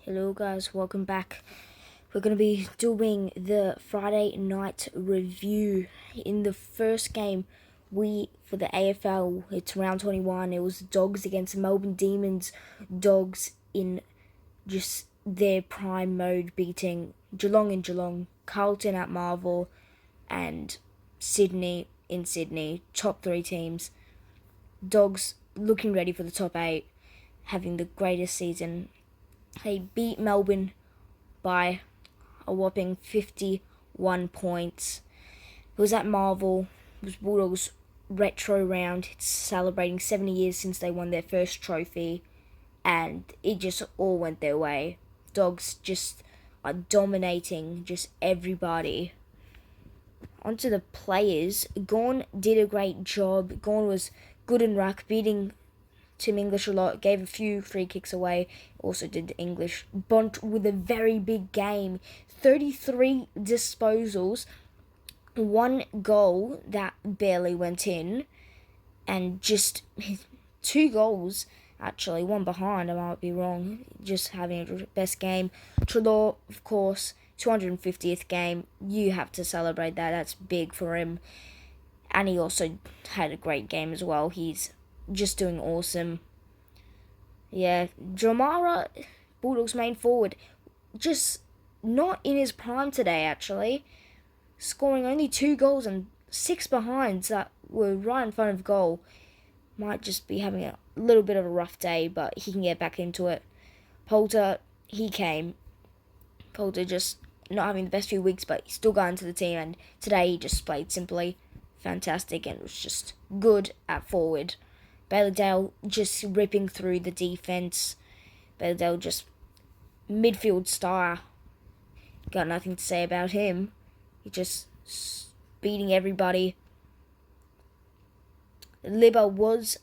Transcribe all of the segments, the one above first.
Hello guys, welcome back. We're going to be doing the Friday night review. In the first game, for the AFL, it's round 21, it was Dogs against Melbourne Demons. Dogs in just their prime mode, beating Geelong in Geelong, Carlton at Marvel, and Sydney in Sydney. Top three teams. Dogs looking ready for the top 8, having the greatest season. They beat Melbourne by a whopping 51 points. It was at Marvel. It was Bulldogs' retro round. It's celebrating 70 years since they won their first trophy, and it just all went their way. Dogs just are dominating just everybody. Onto the players. Gawn did a great job. Gawn was good in ruck, beating Tim English a lot, gave a few free kicks away, also did English. Bont with a very big game, 33 disposals, 1 goal that barely went in, and just 2 goals, actually, 1 behind, I might be wrong, just having a best game. Trelaw, of course, 250th game, you have to celebrate that, that's big for him. And he also had a great game as well, he's just doing awesome. Yeah, Dramara, Bulldogs main forward, just not in his prime today, actually. Scoring only 2 goals and 6 behinds that were right in front of goal. Might just be having a little bit of a rough day, but he can get back into it. Poulter, he came. Poulter just not having the best few weeks, but he still got into the team, and today he just played simply fantastic and was just good at forward. Bailey just ripping through the defense. Bailey just midfield star. Got nothing to say about him. He just beating everybody. Libba was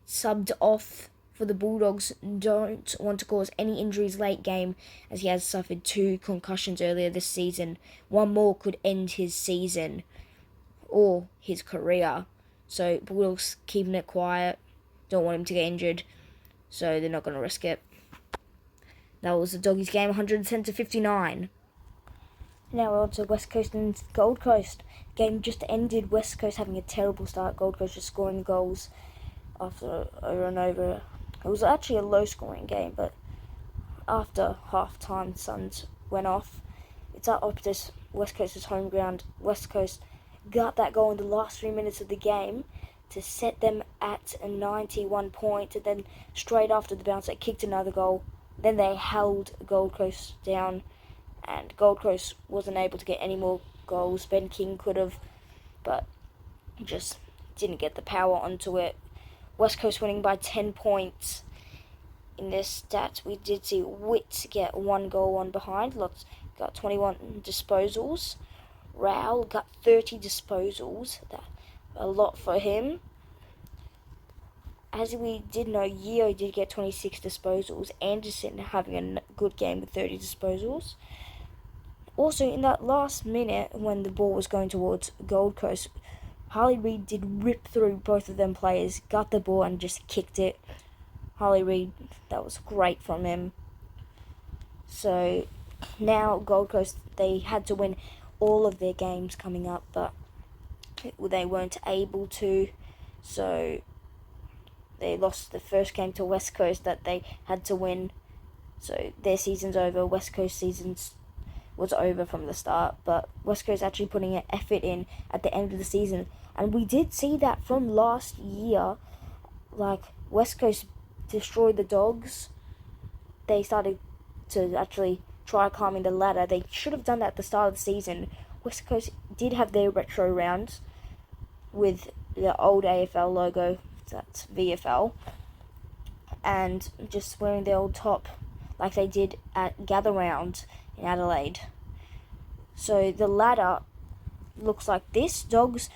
subbed off for the Bulldogs. Don't want to cause any injuries late game, as he has suffered 2 concussions earlier this season. 1 more could end his season or his career. So Bulldogs keeping it quiet. Don't want him to get injured. So they're not going to risk it. That was the Doggies game, 110-59. Now we're on to West Coast and Gold Coast. Game just ended. West Coast having a terrible start. Gold Coast just scoring goals after over and over. It was actually a low scoring game, but after half time, Suns went off. It's at Optus, West Coast's home ground. West Coast got that goal in the last 3 minutes of the game to set them at a 91 point, and then straight after the bounce they kicked another goal. Then they held Gold Coast down, and Gold Coast wasn't able to get any more goals. Ben King could have, but just didn't get the power onto it. West Coast winning by 10 points. In this stat, we did see Witt get 1 goal, 1 behind. Lots got 21 disposals. Rowell got 30 disposals. That's a lot for him. As we did know, Yeo did get 26 disposals. Anderson having a good game with 30 disposals. Also, in that last minute, when the ball was going towards Gold Coast, Harley Reid did rip through both of them players, got the ball and just kicked it. Harley Reid, that was great from him. So, now Gold Coast, they had to win all of their games coming up, but they weren't able to, so they lost the first game to West Coast that they had to win, so their season's over. West Coast seasons was over from the start, but West Coast actually putting an effort in at the end of the season, and we did see that from last year. Like, West Coast destroyed the Dogs, they started to actually try climbing the ladder. They should have done that at the start of the season. West Coast did have their retro rounds with the old AFL logo, that's VFL, and just wearing their old top like they did at Gather Round in Adelaide. So the ladder looks like this. Dogs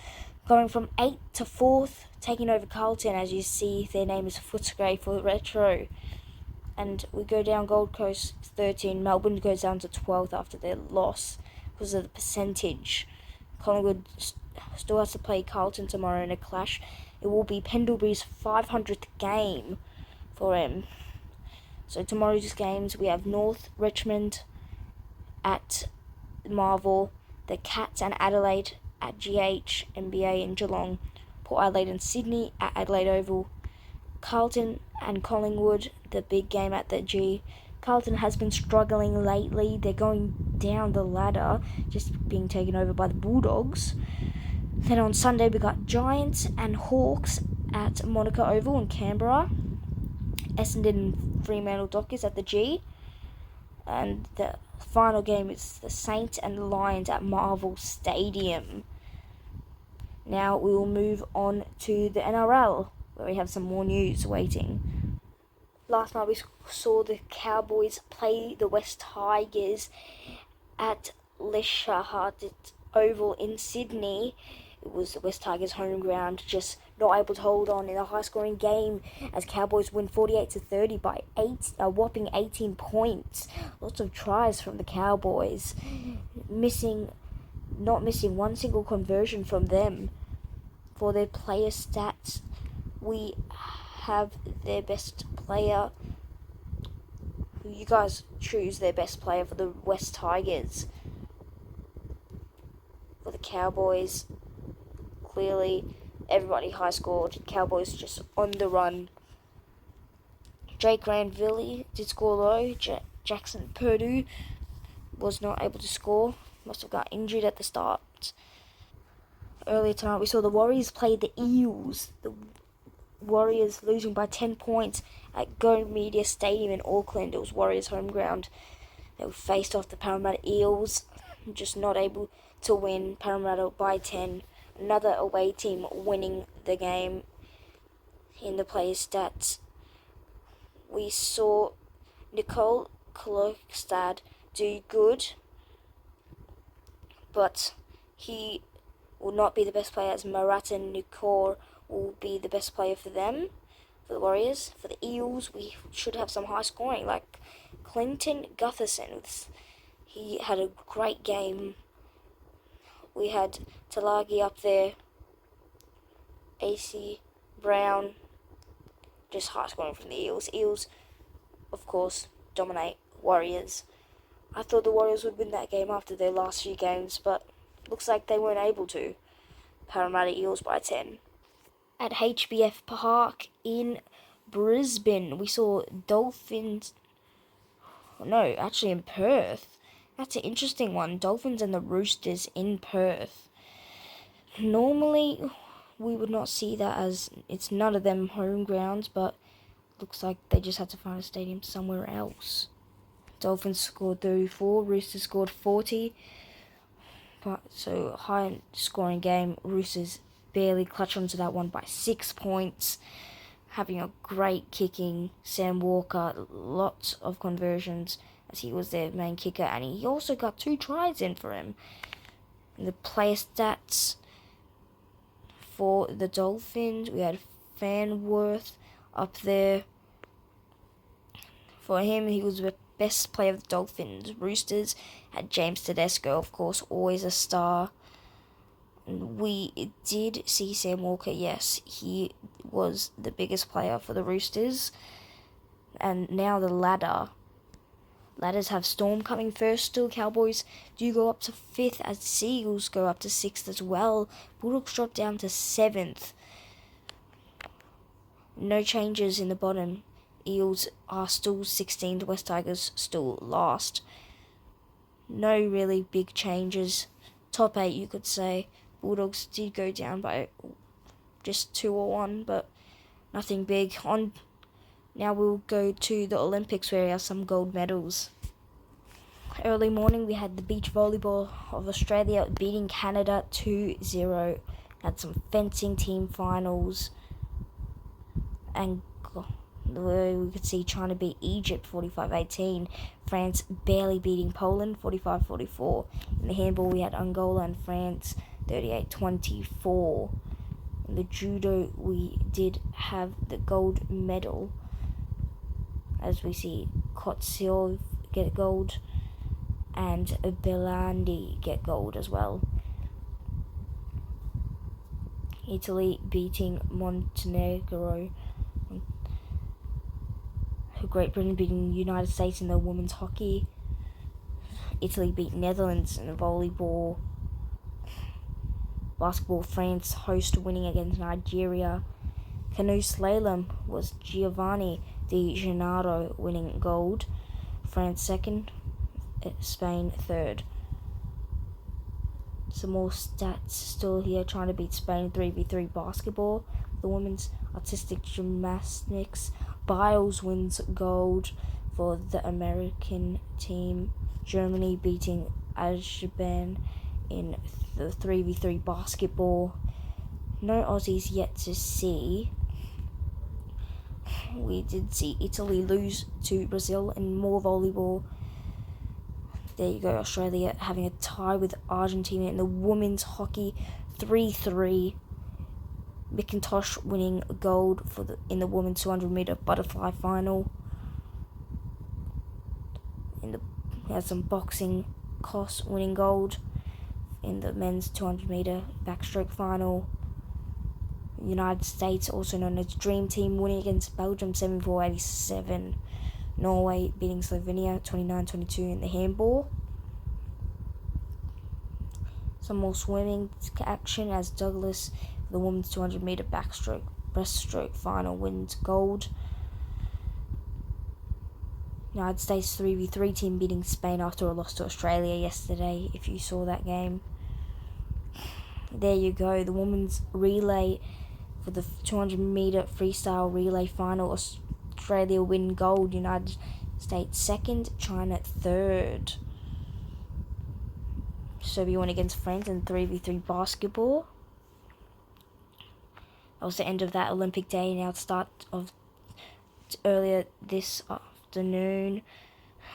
going from 8th to 4th, taking over Carlton. As you see, their name is Footscray for retro. And we go down, Gold Coast 13. Melbourne goes down to 12th after their loss because of the percentage. Collingwood still has to play Carlton tomorrow in a clash. It will be Pendlebury's 500th game for him. So tomorrow's games, we have North Richmond at Marvel, the Cats and Adelaide at GH, NBA in Geelong, Port Adelaide and Sydney at Adelaide Oval, Carlton and Collingwood, the big game at the G. Carlton has been struggling lately. They're going down the ladder, just being taken over by the Bulldogs. Then on Sunday we got Giants and Hawks at Monica Oval in Canberra. Essendon and Fremantle Dockers at the G. And the final game is the Saints and the Lions at Marvel Stadium. Now we will move on to the NRL, where we have some more news waiting. Last night we saw the Cowboys play the West Tigers at Leisure Oval in Sydney. It was the West Tigers' home ground, just not able to hold on in a high-scoring game as Cowboys win 48-30 by a whopping 18 points. Lots of tries from the Cowboys, not missing one single conversion from them. For their player stats, we have their best player. You guys choose their best player for the West Tigers. For the Cowboys, clearly everybody high scored. Cowboys just on the run. Jake Granville did score low. Jackson Purdue was not able to score. Must have got injured at the start. Earlier tonight we saw the Warriors play the Eels. The Warriors losing by 10 points at Go Media Stadium in Auckland. It was Warriors' home ground. They faced off the Parramatta Eels, just not able to win. Parramatta by 10. Another away team winning the game. In the player stats, we saw Nicole Klokstad do good, but he will not be the best player, as Marata Nukor will be the best player for them, for the Warriors. For the Eels, we should have some high scoring, like Clinton Gutherson. He had a great game. We had Talagi up there, AC Brown, just high scoring from the Eels. Eels, of course, dominate Warriors. I thought the Warriors would win that game after their last few games, but looks like they weren't able to. Parramatta Eels by 10. At HBF Park in Brisbane, we saw Dolphins. No, actually in Perth. That's an interesting one. Dolphins and the Roosters in Perth. Normally, we would not see that, as it's none of them home grounds, but looks like they just had to find a stadium somewhere else. Dolphins scored 34, Roosters scored 40. So high scoring game. Roosters barely clutch onto that one by 6 points. Having a great kicking. Sam Walker, lots of conversions, as he was their main kicker, and he also got 2 tries in for him. And the player stats for the Dolphins, we had Fanworth up there. For him, he was the best player of the Dolphins. Roosters had James Tedesco, of course, always a star. And we did see Sam Walker, yes, he was the biggest player for the Roosters. And now the ladder. Ladders have Storm coming first still. Cowboys do go up to 5th, as Seagulls go up to 6th as well. Bulldogs drop down to 7th. No changes in the bottom. Eels are still 16th, West Tigers still last. No really big changes. Top 8, you could say. Bulldogs did go down by just 2 or 1, but nothing big. Now we'll go to the Olympics, where we have some gold medals. Early morning, we had the beach volleyball of Australia beating Canada 2-0. Had some fencing team finals. And we could see China beat Egypt 45-18. France barely beating Poland 45-44. In the handball, we had Angola and France 38-24. In the judo, we did have the gold medal, as we see Kotsiov get gold and Belandi get gold as well. Italy beating Montenegro. Great Britain beating the United States in the women's hockey. Italy beat Netherlands in the volleyball. Basketball, France host winning against Nigeria. Canoe slalom was Giovanni Di Gennaro winning gold. France second, Spain third. Some more stats still here, trying to beat Spain 3v3 basketball. The women's artistic gymnastics, Biles wins gold for the American team. Germany beating Azerbaijan in the 3v3 basketball. No Aussies yet to see. We did see Italy lose to Brazil in more volleyball. There you go, Australia having a tie with Argentina in the women's hockey 3-3. McIntosh winning gold in the women's 200-meter butterfly final. We had some boxing, Koss winning gold in the men's 200-meter backstroke final. United States, also known as Dream Team, winning against Belgium 74-87. Norway beating Slovenia 29-22 in the handball. Some more swimming action as Douglas, the women's 200-meter breaststroke final, wins gold. United States 3v3 team beating Spain after a loss to Australia yesterday, if you saw that game. There you go, the women's relay for the 200-meter freestyle relay final. Australia win gold, United States second, China third. Serbia won against France in 3v3 basketball. That was the end of that Olympic day. Now the start of earlier this afternoon.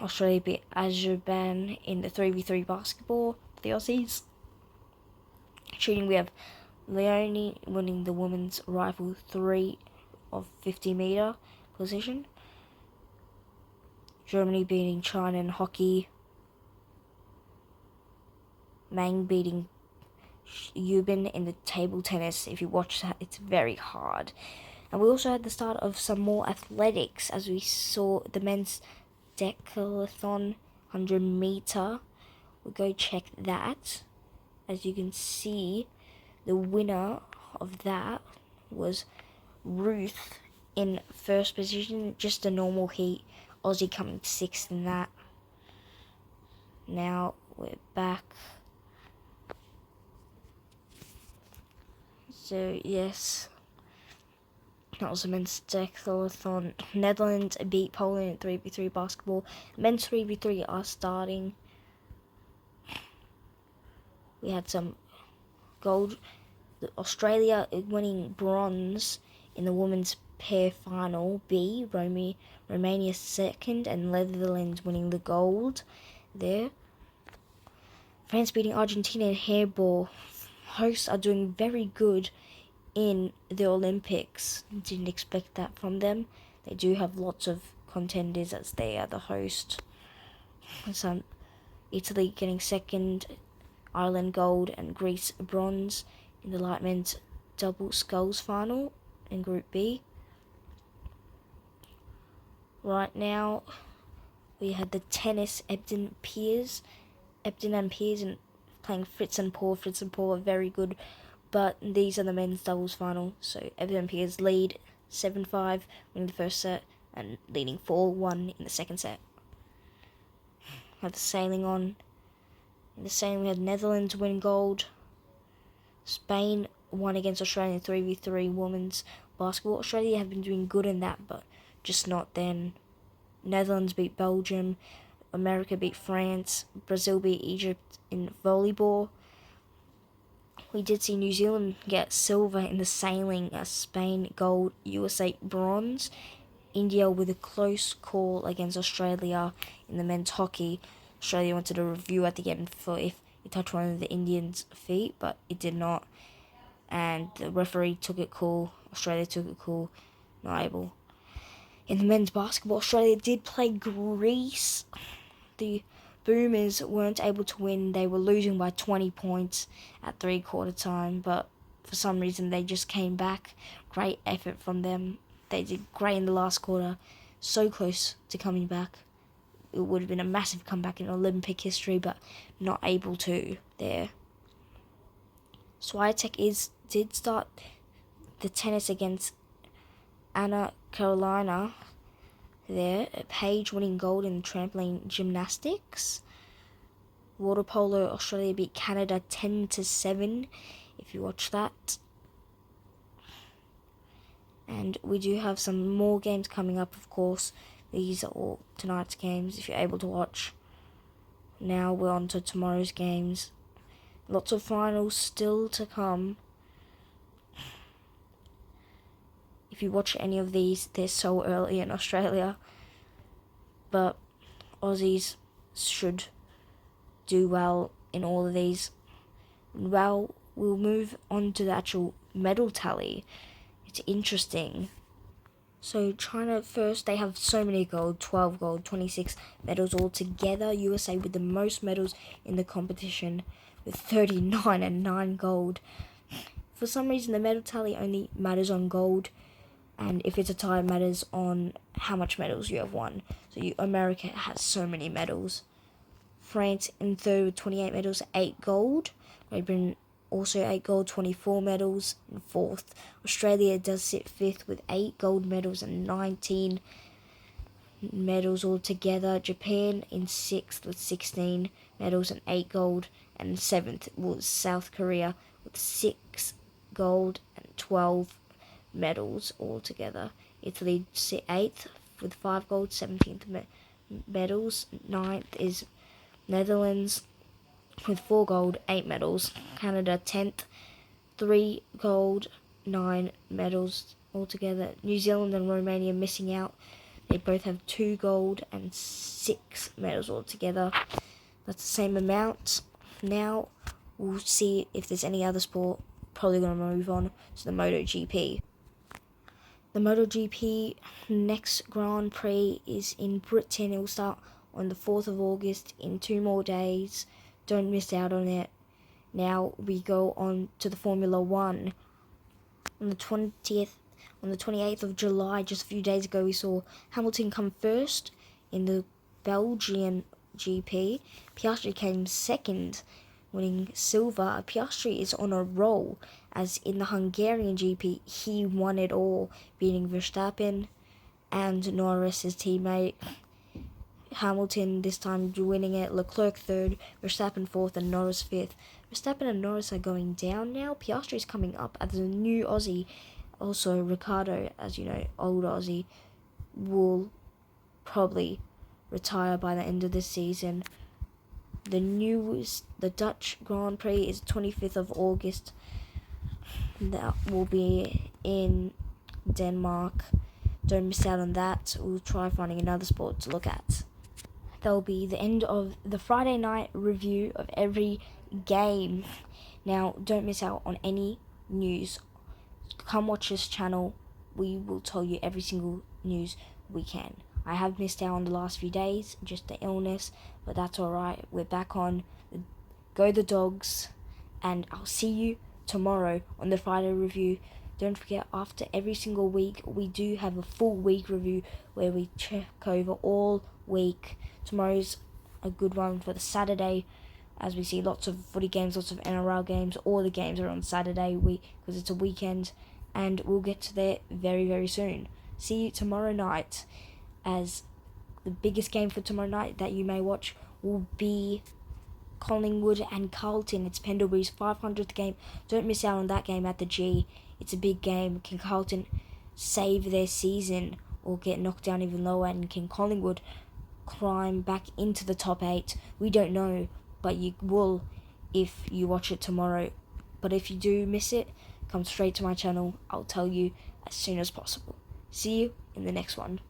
Australia beat Azerbaijan in the 3v3 basketball for the Aussies. Shooting, we have Leonie winning the women's rifle 3 of 50-meter position. Germany beating China in hockey. Mang beating Yubin in the table tennis. If you watch that, it's very hard. And we also had the start of some more athletics as we saw the men's decathlon 100-meter. We'll go check that. As you can see, the winner of that was Ruth in first position, just a normal heat. Aussie coming sixth in that. Now we're back. So yes, that was the men's decathlon. Netherlands beat Poland in 3v3 basketball. Men's 3v3 are starting. We had some gold. Australia winning bronze in the women's pair final B. Romania second, and Netherlands winning the gold there. France beating Argentina in handball. Hosts are doing very good in the Olympics. Didn't expect that from them. They do have lots of contenders as they are the host. Some Italy getting second, Ireland gold, and Greece bronze in the light men's double sculls final in Group B. Right now, we had the tennis, Ebden and Piers, and playing Fritz and Paul. Fritz and Paul are very good, but these are the men's doubles final. So Ebden and Piers lead 7-5, winning the first set, and leading 4-1 in the second set. Have the sailing on. In the sailing, we had Netherlands win gold. Spain won against Australia in 3v3 women's basketball. Australia have been doing good in that, but just not then. Netherlands beat Belgium. America beat France. Brazil beat Egypt in volleyball. We did see New Zealand get silver in the sailing as Spain gold, USA bronze. India with a close call against Australia in the men's hockey. Australia wanted a review at the end for if it touched one of the Indians' feet, but it did not. And the referee took it cool. Australia took it cool. Not able. In the men's basketball, Australia did play Greece. The Boomers weren't able to win. They were losing by 20 points at three-quarter time, but for some reason they just came back. Great effort from them. They did great in the last quarter. so close to coming back. It would have been a massive comeback in Olympic history, but not able to there. Swiatek did start the tennis against Anna Carolina there. Paige winning gold in trampoline gymnastics. Water polo, Australia beat Canada 10-7, if you watch that. And we do have some more games coming up, of course. These are all tonight's games, if you're able to watch. Now we're on to tomorrow's games. Lots of finals still to come. If you watch any of these, they're so early in Australia. But Aussies should do well in all of these. Well, we'll move on to the actual medal tally. It's interesting. So China first, they have so many gold, 12 gold, 26 medals altogether. USA with the most medals in the competition with 39 and 9 gold. For some reason, the medal tally only matters on gold, and if it's a tie, it matters on how much medals you have won. So America has so many medals. France in third with 28 medals, 8 gold. Great Britain also 8 gold, 24 medals in fourth. Australia does sit fifth with 8 gold medals and 19 medals altogether. Japan in sixth with 16 medals and 8 gold. And seventh was South Korea with 6 gold and 12 medals altogether. Italy sit 8th with 5 gold, 17th medals. 9th is Netherlands with 4 gold, 8 medals. Canada 10th, 3 gold, 9 medals altogether. New Zealand and Romania missing out. They both have 2 gold and 6 medals altogether. That's the same amount. Now we'll see if there's any other sport. Probably going to move on to the MotoGP. The MotoGP next Grand Prix is in Britain. It will start on the 4th of August in 2 more days. Don't miss out on it. Now we go on to the Formula 1. On the 28th of July, just a few days ago, we saw Hamilton come first in the Belgian GP. Piastri came second, winning silver. Piastri is on a roll, as in the Hungarian GP, he won it all, beating Verstappen and Norris, his teammate. Hamilton this time winning it, Leclerc third, Verstappen fourth, and Norris fifth. Verstappen and Norris are going down now. Piastri is coming up as a new Aussie. Also, Ricciardo, as you know, old Aussie, will probably retire by the end of this season. The Dutch Grand Prix is 25th of August. That will be in Denmark. Don't miss out on that. We'll try finding another sport to look at. That'll be the end of the Friday night review of every game. Now, don't miss out on any news. Come watch this channel. We will tell you every single news we can. I have missed out on the last few days, just the illness, but that's alright. We're back on. Go the Dogs, and I'll see you tomorrow on the Friday review. Don't forget, after every single week, we do have a full week review where we check over all week. Tomorrow's a good one for the Saturday, as we see lots of footy games, lots of NRL games. All the games are on Saturday because it's a weekend, and we'll get to there very, very soon. See you tomorrow night, as the biggest game for tomorrow night that you may watch will be Collingwood and Carlton. It's Pendlebury's 500th game. Don't miss out on that game at the G. It's a big game. Can Carlton save their season or get knocked down even lower? And can Collingwood climb back into the top 8? We don't know, but you will if you watch it tomorrow. But if you do miss it, come straight to my channel. I'll tell you as soon as possible. See you in the next one.